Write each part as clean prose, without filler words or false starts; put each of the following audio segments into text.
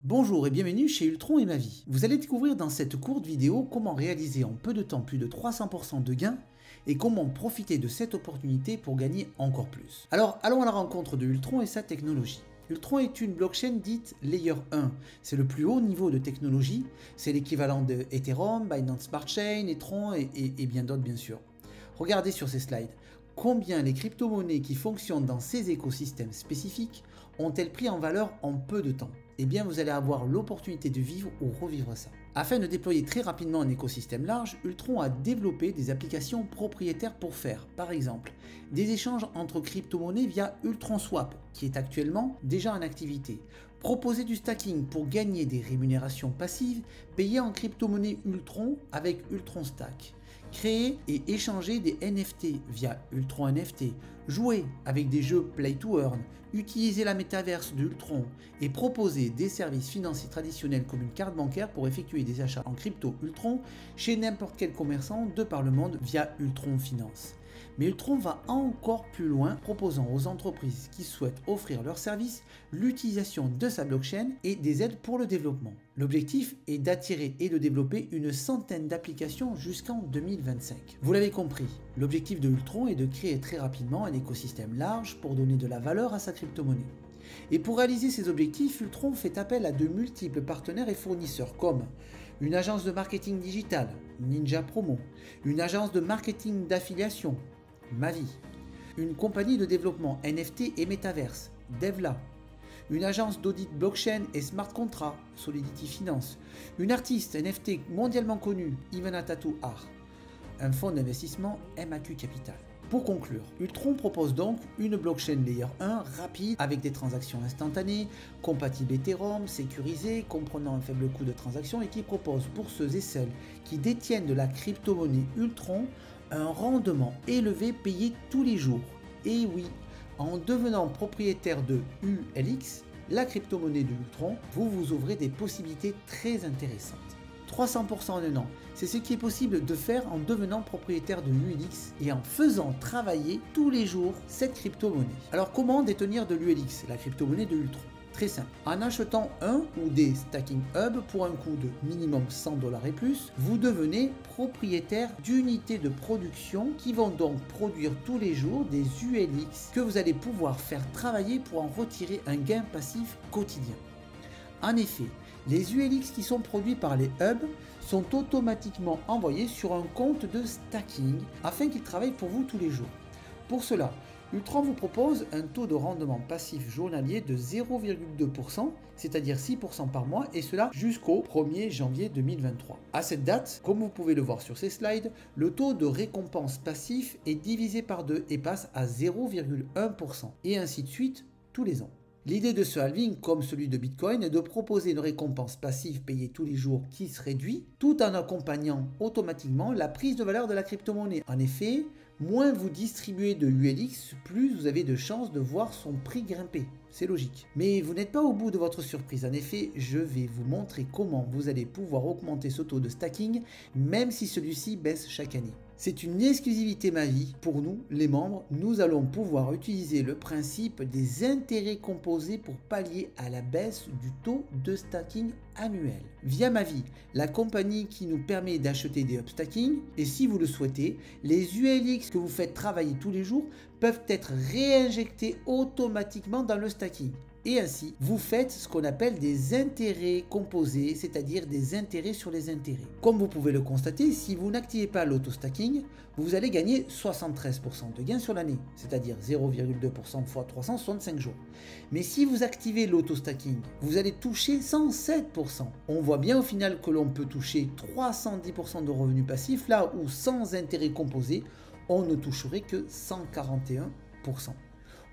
Bonjour et bienvenue chez Ultron et ma vie. Vous allez découvrir dans cette courte vidéo comment réaliser en peu de temps plus de 300% de gains et comment profiter de cette opportunité pour gagner encore plus. Alors allons à la rencontre de Ultron et sa technologie. Ultron est une blockchain dite Layer 1. C'est le plus haut niveau de technologie. C'est l'équivalent de Ethereum, Binance Smart Chain, Etron et bien d'autres bien sûr. Regardez sur ces slides. Combien les crypto-monnaies qui fonctionnent dans ces écosystèmes spécifiques ont-elles pris en valeur en peu de temps? Eh bien, vous allez avoir l'opportunité de vivre ou revivre ça. Afin de déployer très rapidement un écosystème large, Ultron a développé des applications propriétaires pour faire, par exemple, des échanges entre crypto-monnaies via Ultron Swap, qui est actuellement déjà en activité. Proposer du stacking pour gagner des rémunérations passives payées en crypto-monnaie Ultron avec Ultron Stack. Créer et échanger des NFT via Ultron NFT, jouer avec des jeux Play to Earn, utiliser la métaverse de Ultron et proposer des services financiers traditionnels comme une carte bancaire pour effectuer des achats en crypto Ultron chez n'importe quel commerçant de par le monde via Ultron Finance. Mais Ultron va encore plus loin, proposant aux entreprises qui souhaitent offrir leurs services l'utilisation de sa blockchain et des aides pour le développement. L'objectif est d'attirer et de développer une centaine d'applications jusqu'en 2025. Vous l'avez compris, l'objectif de Ultron est de créer très rapidement un écosystème large pour donner de la valeur à sa crypto-monnaie. Et pour réaliser ces objectifs, Ultron fait appel à de multiples partenaires et fournisseurs comme une agence de marketing digital, Ninja Promo, une agence de marketing d'affiliation, Mavi, une compagnie de développement NFT et Metaverse, Devla, une agence d'audit blockchain et smart contract, Solidity Finance, une artiste NFT mondialement connue, Ivana Tattoo Art, un fonds d'investissement MAQ Capital. Pour conclure, Ultron propose donc une blockchain Layer 1 rapide avec des transactions instantanées, compatible Ethereum, sécurisée, comprenant un faible coût de transaction et qui propose pour ceux et celles qui détiennent de la crypto-monnaie Ultron un rendement élevé payé tous les jours. Et oui, en devenant propriétaire de ULX, la crypto-monnaie de Ultron, vous ouvrez des possibilités très intéressantes. 300% en un an, c'est ce qui est possible de faire en devenant propriétaire de ULX et en faisant travailler tous les jours cette crypto-monnaie. Alors comment détenir de l'ULX, la crypto-monnaie de Ultron? Très simple, en achetant un ou des stacking hubs pour un coût de minimum 100$ et plus, vous devenez propriétaire d'unités de production qui vont donc produire tous les jours des ULX que vous allez pouvoir faire travailler pour en retirer un gain passif quotidien. En effet, les ULX qui sont produits par les hubs sont automatiquement envoyés sur un compte de stacking afin qu'ils travaillent pour vous tous les jours. Pour cela, Ultron vous propose un taux de rendement passif journalier de 0,2%, c'est-à-dire 6% par mois, et cela jusqu'au 1er janvier 2023. À cette date, comme vous pouvez le voir sur ces slides, le taux de récompense passif est divisé par 2 et passe à 0,1%, et ainsi de suite tous les ans. L'idée de ce halving, comme celui de Bitcoin, est de proposer une récompense passive payée tous les jours qui se réduit, tout en accompagnant automatiquement la prise de valeur de la crypto-monnaie. En effet, moins vous distribuez de ULX, plus vous avez de chances de voir son prix grimper. C'est logique. Mais vous n'êtes pas au bout de votre surprise. En effet, je vais vous montrer comment vous allez pouvoir augmenter ce taux de stacking, même si celui-ci baisse chaque année. C'est une exclusivité Mavi. Pour nous, les membres, nous allons pouvoir utiliser le principe des intérêts composés pour pallier à la baisse du taux de stacking annuel. Via Mavi, la compagnie qui nous permet d'acheter des upstacking, et si vous le souhaitez, les ULX que vous faites travailler tous les jours peuvent être réinjectés automatiquement dans le stacking. Et ainsi, vous faites ce qu'on appelle des intérêts composés, c'est-à-dire des intérêts sur les intérêts. Comme vous pouvez le constater, si vous n'activez pas l'auto-stacking, vous allez gagner 73% de gains sur l'année, c'est-à-dire 0,2% x 365 jours. Mais si vous activez l'auto-stacking, vous allez toucher 107%. On voit bien au final que l'on peut toucher 310% de revenus passifs, là où sans intérêts composés, on ne toucherait que 141%.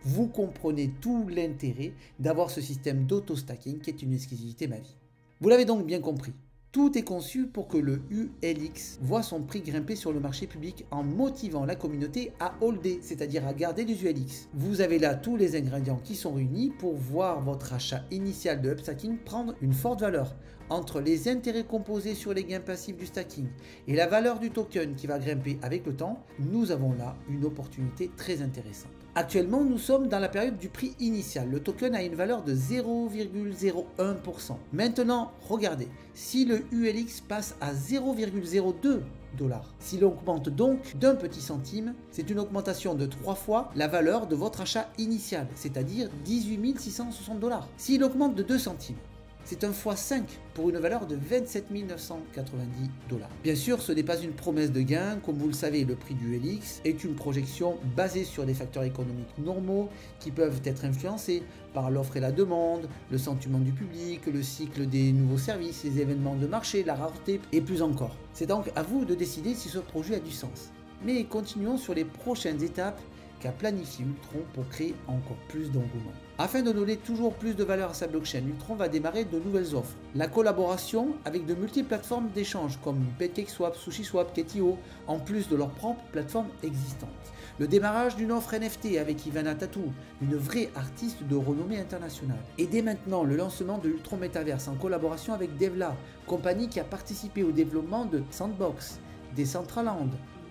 Vous comprenez tout l'intérêt d'avoir ce système d'auto-stacking qui est une exclusivité Mavi. Vous l'avez donc bien compris. Tout est conçu pour que le ULX voit son prix grimper sur le marché public en motivant la communauté à holder, c'est-à-dire à garder des ULX. Vous avez là tous les ingrédients qui sont réunis pour voir votre achat initial de upstacking prendre une forte valeur. Entre les intérêts composés sur les gains passifs du stacking et la valeur du token qui va grimper avec le temps, nous avons là une opportunité très intéressante. Actuellement, nous sommes dans la période du prix initial. Le token a une valeur de 0,01%. Maintenant, regardez, si le ULX passe à 0,02 $, s'il augmente donc d'un petit centime, c'est une augmentation de 3 fois la valeur de votre achat initial, c'est-à-dire 18 660 $. S'il augmente de 2 centimes, c'est un x5 pour une valeur de 27 990 $. Bien sûr, ce n'est pas une promesse de gain. Comme vous le savez, le prix du LX est une projection basée sur des facteurs économiques normaux qui peuvent être influencés par l'offre et la demande, le sentiment du public, le cycle des nouveaux services, les événements de marché, la rareté et plus encore. C'est donc à vous de décider si ce projet a du sens. Mais continuons sur les prochaines étapes qu'a planifié Ultron pour créer encore plus d'engouement. Afin de donner toujours plus de valeur à sa blockchain, Ultron va démarrer de nouvelles offres. La collaboration avec de multiples plateformes d'échange comme PancakeSwap, SushiSwap, Ketio, en plus de leurs propres plateformes existantes. Le démarrage d'une offre NFT avec Ivana Tatou, une vraie artiste de renommée internationale. Et dès maintenant, le lancement de Ultron Metaverse en collaboration avec Devla, compagnie qui a participé au développement de Sandbox, Decentraland,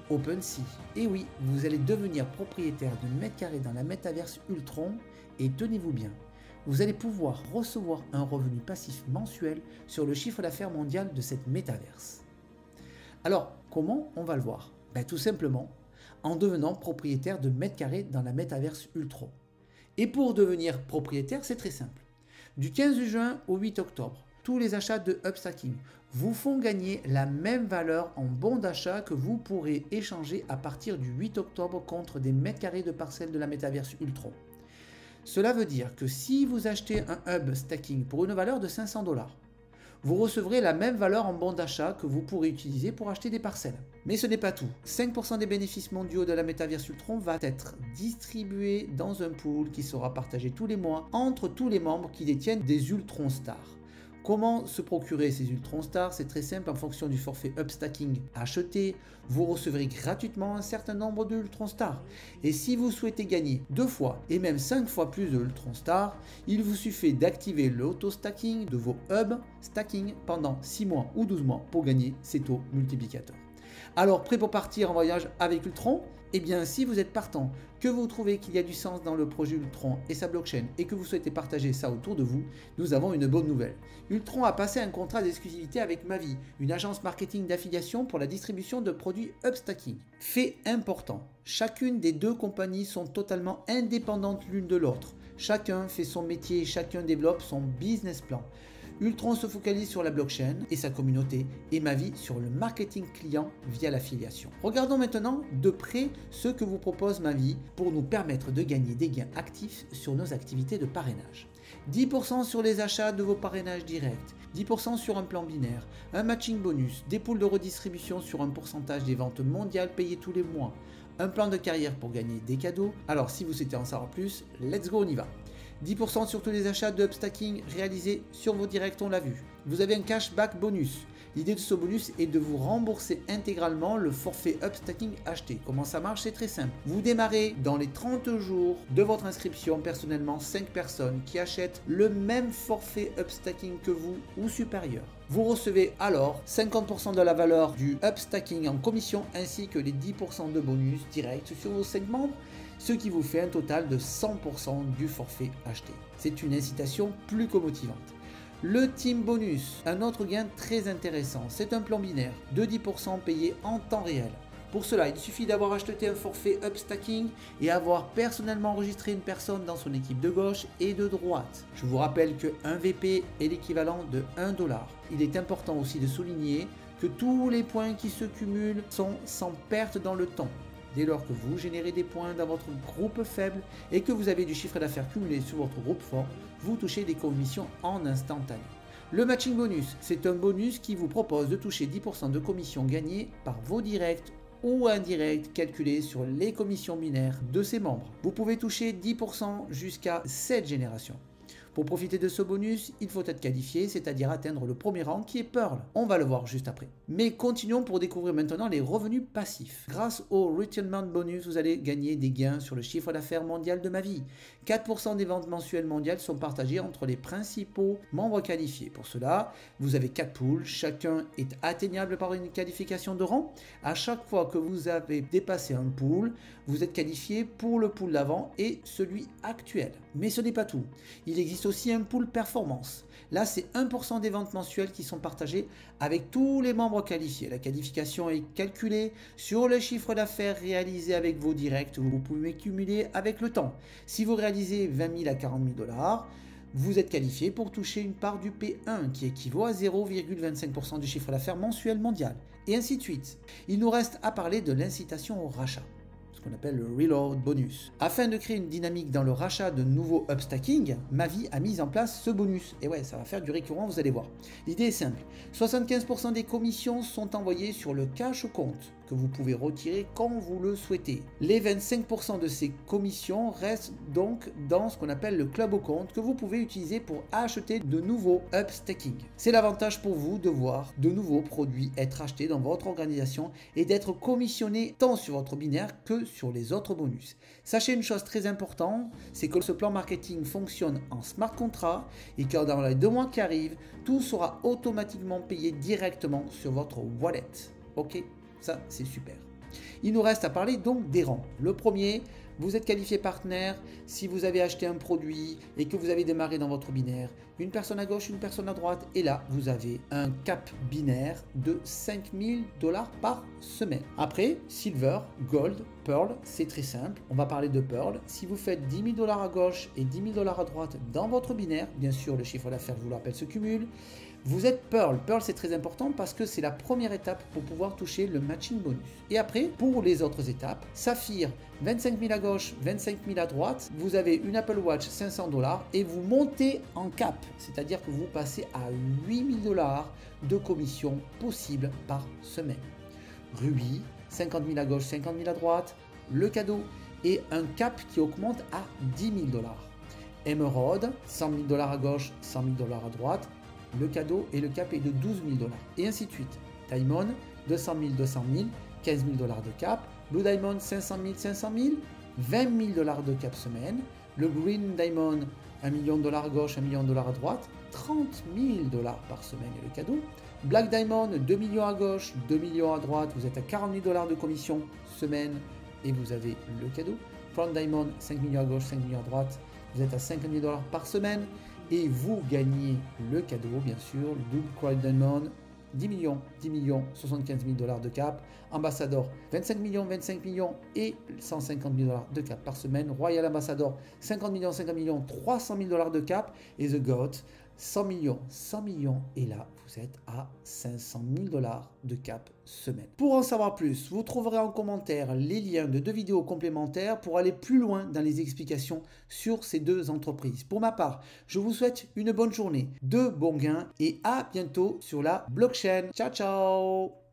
OpenSea. Et oui, vous allez devenir propriétaire de mètres carrés dans la métaverse Ultron et tenez-vous bien, vous allez pouvoir recevoir un revenu passif mensuel sur le chiffre d'affaires mondial de cette métaverse. Alors, comment on va le voir? Tout simplement en devenant propriétaire de mètres carrés dans la métaverse Ultron. Et pour devenir propriétaire, c'est très simple. Du 15 juin au 8 octobre, tous les achats de Upstacking vous font gagner la même valeur en bons d'achat que vous pourrez échanger à partir du 8 octobre contre des mètres carrés de parcelles de la métaverse Ultron. Cela veut dire que si vous achetez un hub stacking pour une valeur de 500 $, vous recevrez la même valeur en bon d'achat que vous pourrez utiliser pour acheter des parcelles. Mais ce n'est pas tout. 5% des bénéfices mondiaux de la métaverse Ultron va être distribué dans un pool qui sera partagé tous les mois entre tous les membres qui détiennent des Ultron Stars. Comment se procurer ces Ultron Stars? C'est très simple, en fonction du forfait Upstacking acheté, vous recevrez gratuitement un certain nombre de Ultron Stars. Et si vous souhaitez gagner 2 fois et même 5 fois plus de Ultron Stars, il vous suffit d'activer l'auto-stacking de vos hubs stacking pendant 6 mois ou 12 mois pour gagner ces taux multiplicateurs. Alors, prêt pour partir en voyage avec Ultron? Eh bien, si vous êtes partant, que vous trouvez qu'il y a du sens dans le projet Ultron et sa blockchain et que vous souhaitez partager ça autour de vous, nous avons une bonne nouvelle. Ultron a passé un contrat d'exclusivité avec Mavi, une agence marketing d'affiliation pour la distribution de produits Upstacking. Fait important, chacune des deux compagnies sont totalement indépendantes l'une de l'autre. Chacun fait son métier et chacun développe son business plan. Ultron se focalise sur la blockchain et sa communauté et Mavi sur le marketing client via l'affiliation. Regardons maintenant de près ce que vous propose Mavi pour nous permettre de gagner des gains actifs sur nos activités de parrainage. 10% sur les achats de vos parrainages directs, 10% sur un plan binaire, un matching bonus, des pools de redistribution sur un pourcentage des ventes mondiales payées tous les mois, un plan de carrière pour gagner des cadeaux. Alors si vous souhaitez en savoir plus, let's go, on y va. 10% sur tous les achats de Upstacking réalisés sur vos directs, on l'a vu. Vous avez un cashback bonus. L'idée de ce bonus est de vous rembourser intégralement le forfait Upstacking acheté. Comment ça marche? C'est très simple. Vous démarrez dans les 30 jours de votre inscription personnellement 5 personnes qui achètent le même forfait Upstacking que vous ou supérieur. Vous recevez alors 50% de la valeur du Upstacking en commission ainsi que les 10% de bonus direct sur vos 5 membres, ce qui vous fait un total de 100% du forfait acheté. C'est une incitation plus que motivante. Le Team Bonus, un autre gain très intéressant, c'est un plan binaire de 10% payé en temps réel. Pour cela, il suffit d'avoir acheté un forfait Upstacking et avoir personnellement enregistré une personne dans son équipe de gauche et de droite. Je vous rappelle que 1 VP est l'équivalent de 1 $. Il est important aussi de souligner que tous les points qui se cumulent sont sans perte dans le temps. Dès lors que vous générez des points dans votre groupe faible et que vous avez du chiffre d'affaires cumulé sur votre groupe fort, vous touchez des commissions en instantané. Le matching bonus, c'est un bonus qui vous propose de toucher 10% de commissions gagnées par vos directs ou indirects calculés sur les commissions binaires de ses membres. Vous pouvez toucher 10% jusqu'à 7 générations. Pour profiter de ce bonus, il faut être qualifié, c'est-à-dire atteindre le premier rang qui est Pearl. On va le voir juste après. Mais continuons pour découvrir maintenant les revenus passifs. Grâce au Retainment Bonus, vous allez gagner des gains sur le chiffre d'affaires mondial de ma vie. 4% des ventes mensuelles mondiales sont partagées entre les principaux membres qualifiés. Pour cela, vous avez 4 pools, chacun est atteignable par une qualification de rang. À chaque fois que vous avez dépassé un pool, vous êtes qualifié pour le pool d'avant et celui actuel. Mais ce n'est pas tout. Il existe aussi un pool performance. Là, c'est 1% des ventes mensuelles qui sont partagées avec tous les membres qualifiés. La qualification est calculée sur le chiffre d'affaires réalisé avec vos directs. Vous pouvez cumuler avec le temps. Si vous réalisez 20 000 à 40 000 $, vous êtes qualifié pour toucher une part du P1 qui équivaut à 0,25% du chiffre d'affaires mensuel mondial. Et ainsi de suite. Il nous reste à parler de l'incitation au rachat, qu'on appelle le Reload Bonus. Afin de créer une dynamique dans le rachat de nouveaux upstacking, Mavi a mis en place ce bonus. Et ouais, ça va faire du récurrent, vous allez voir. L'idée est simple. 75% des commissions sont envoyées sur le cash au compte, que vous pouvez retirer quand vous le souhaitez. Les 25% de ces commissions restent donc dans ce qu'on appelle le club au compte, que vous pouvez utiliser pour acheter de nouveaux upstacking. C'est l'avantage pour vous de voir de nouveaux produits être achetés dans votre organisation et d'être commissionné tant sur votre binaire que sur les autres bonus. Sachez une chose très importante, c'est que ce plan marketing fonctionne en smart contract et que dans les 2 mois qui arrivent, tout sera automatiquement payé directement sur votre wallet. Ok, ça c'est super. Il nous reste à parler donc des rangs. Le premier, vous êtes qualifié partenaire si vous avez acheté un produit et que vous avez démarré dans votre binaire. Une personne à gauche, une personne à droite. Et là, vous avez un cap binaire de 5 000 $ par semaine. Après, Silver, Gold, Pearl, c'est très simple. On va parler de Pearl. Si vous faites 10 000 $ à gauche et 10 000 $ à droite dans votre binaire, bien sûr, le chiffre d'affaires, je vous le rappelle, se cumule. Vous êtes Pearl. Pearl, c'est très important parce que c'est la première étape pour pouvoir toucher le matching bonus. Et après, pour les autres étapes, Saphir, 25 000 à gauche, 25 000 à droite. Vous avez une Apple Watch, 500 $ et vous montez en cap. C'est-à-dire que vous passez à 8 000 $ de commission possible par semaine. Ruby, 50 000 à gauche, 50 000 à droite. Le cadeau et un cap qui augmente à 10 000 $. Émeraude, 100 000 $ à gauche, 100 000 $ à droite. Le cadeau et le cap est de 12 000 $. Et ainsi de suite. Diamond, 200 000, 200 000, 15 000 $ de cap. Blue Diamond, 500 000, 500 000, 20 000 $ de cap semaine. Le Green Diamond, 1 million $ à gauche, 1 million $ à droite. 30 000 $ par semaine et le cadeau. Black Diamond, 2 millions à gauche, 2 millions à droite. Vous êtes à 40 000 $ de commission semaine et vous avez le cadeau. Front Diamond, 5 millions à gauche, 5 millions à droite. Vous êtes à 50 000 $ par semaine. Et vous gagnez le cadeau, bien sûr, le Double Crown Diamond, 10 millions, 75 000 $ de cap. Ambassador, 25 millions et 150 000 $ de cap par semaine. Royal Ambassador, 50 millions, 300 000 $ de cap. Et The GOAT, 100 millions. Et là, vous êtes à 500 000 $ de cap semaine. Pour en savoir plus, vous trouverez en commentaire les liens de 2 vidéos complémentaires pour aller plus loin dans les explications sur ces 2 entreprises. Pour ma part, je vous souhaite une bonne journée, de bons gains et à bientôt sur la blockchain. Ciao, ciao!